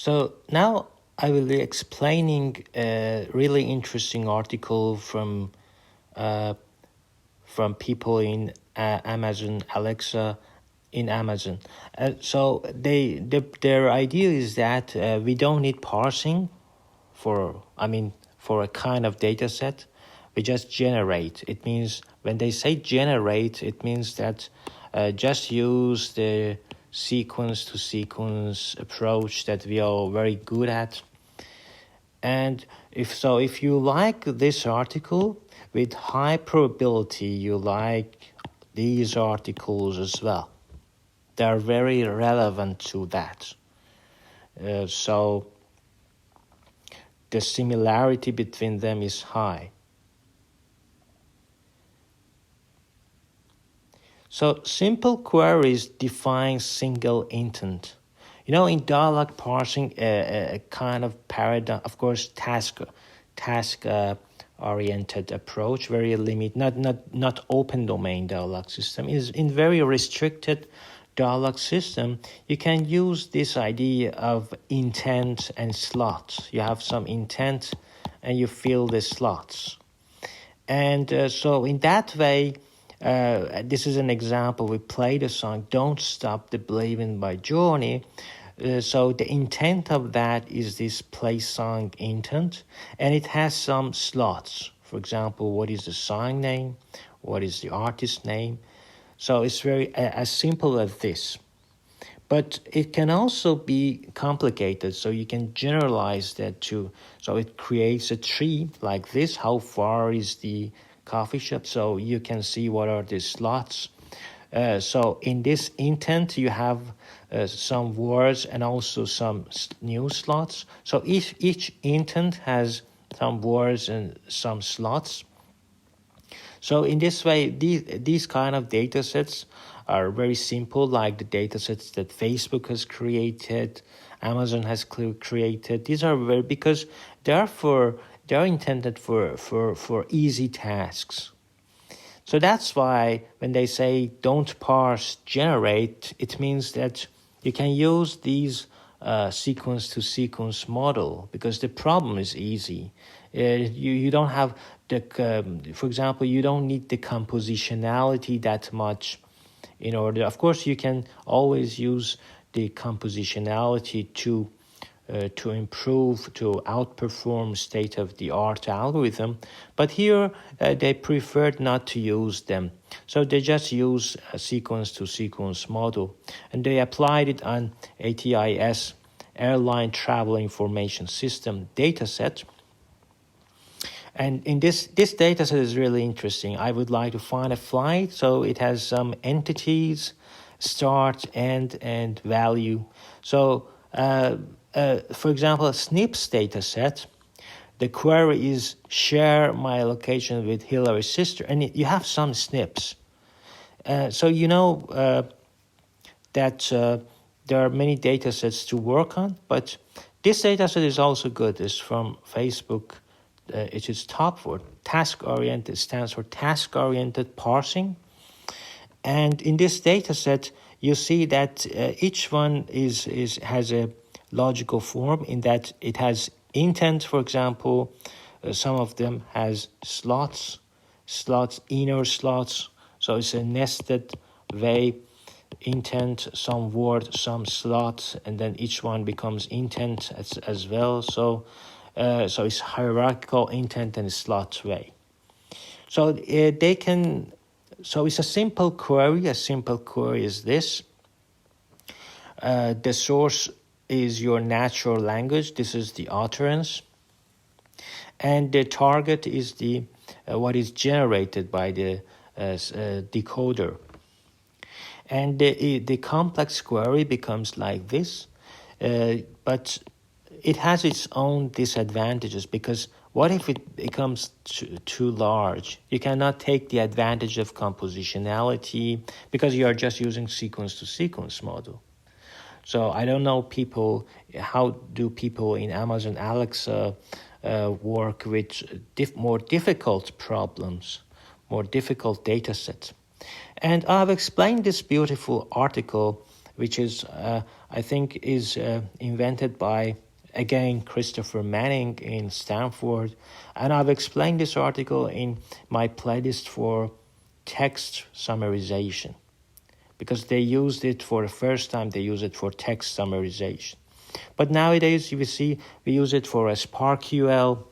So now I will be explaining a really interesting article from people in Amazon Alexa in Amazon. Their idea is that we don't need parsing for a kind of data set. We just generate. It means when they say generate, it means that just use the sequence to sequence approach that we are very good at. And if you like this article, with high probability you like these articles as well. They are very relevant to that. So the similarity between them is high. So simple queries define single intent. In dialogue parsing, a kind of paradigm, of course, task-oriented approach, very limited, not open domain dialogue system, is in very restricted dialogue system. You can use this idea of intent and slots. You have some intent and you fill the slots. And so in that way, this is an example. We play the song Don't Stop the Believing by Journey. So the intent of that is this play song intent, and it has some slots. For example, what is the song name? What is the artist name? So it's very as simple as this. But it can also be complicated, so you can generalize that too. So it creates a tree like this. How far is the coffee shop? So you can see what are the slots. So in this intent, you have some words and also some new slots. So each intent has some words and some slots. So in this way, these kind of data sets are very simple, like the data sets that Facebook has created, Amazon has created. These are because they are intended for easy tasks. So that's why when they say don't parse, generate, it means that you can use these sequence to sequence model because the problem is easy. You don't have for example, you don't need the compositionality that much in order. Of course, you can always use the compositionality to improve, to outperform state-of-the-art algorithm. But here, they preferred not to use them. So they just use a sequence-to-sequence model. And they applied it on ATIS, Airline Travel Information System dataset. And in this dataset is really interesting. I would like to find a flight. So it has some entities, start, end, and value. So for example, a SNPs dataset, the query is share my location with Hillary's sister, and you have some SNPs. So that there are many datasets to work on, but this dataset is also good. It's from Facebook. It is top for task-oriented, stands for task-oriented parsing. And in this dataset, you see that each one has a logical form in that it has intent. For example, some of them has slots, inner slots. So it's a nested way, intent, some word, some slots, and then each one becomes intent as well. So it's hierarchical intent and slot way. So So it's a simple query. A simple query is this. The source is your natural language. This is the utterance. And the target is what is generated by the decoder. And the complex query becomes like this. But it has its own disadvantages because what if it becomes too large? You cannot take the advantage of compositionality because you are just using sequence-to-sequence model. So I don't know how do people in Amazon Alexa work with more difficult problems, more difficult data sets. And I've explained this beautiful article which is I think is invented by, again, Christopher Manning in Stanford. And I've explained this article in my playlist for text summarization, because they used it for the first time. They use it for text summarization. But nowadays, you see, we use it for SPARQL,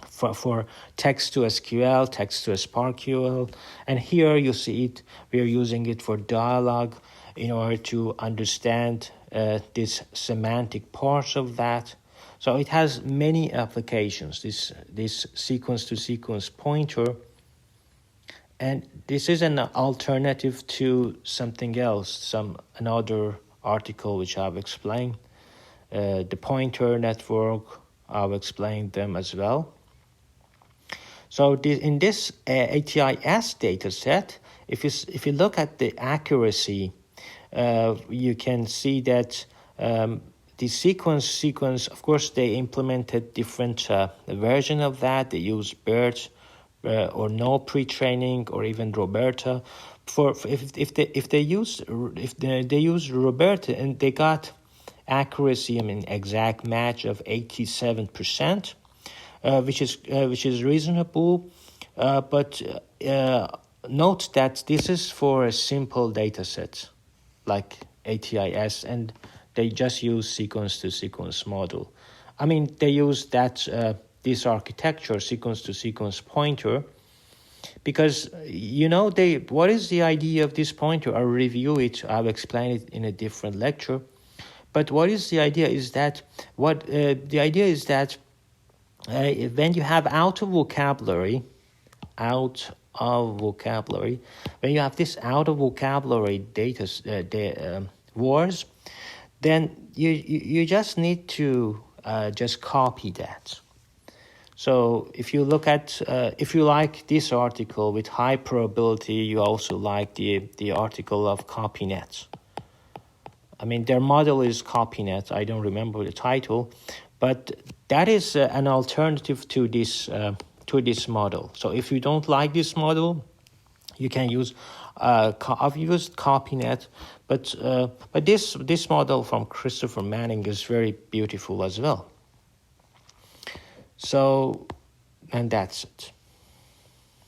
for text to SQL, text to SPARQL. And here you see it, we are using it for dialogue in order to understand this semantic part of that. So it has many applications, this sequence-to-sequence pointer. And this is an alternative to something else, another article which I've explained. The pointer network, I've explained them as well. So in this ATIS data set, if you look at the accuracy, you can see that the sequence, of course, they implemented different version of that. They use BERT or no pre-training, or even Roberta. If they use Roberta, and they got accuracy, exact match of 87%, which is reasonable. But note that this is for a simple data set like ATIS, and they just use sequence-to-sequence model. They use this architecture, sequence-to-sequence pointer, because what is the idea of this pointer? I'll review it. I've explained it in a different lecture. But what is the idea is that when you have out of vocabulary, when you have this out of vocabulary data words, then you just need to just copy that. So if you look at, if you like this article with high probability, you also like the article of CopyNet. Their model is CopyNet. I don't remember the title, but that is an alternative to this model. So if you don't like this model, you can use. I've used CopyNet, but this model from Christopher Manning is very beautiful as well. So, and that's it.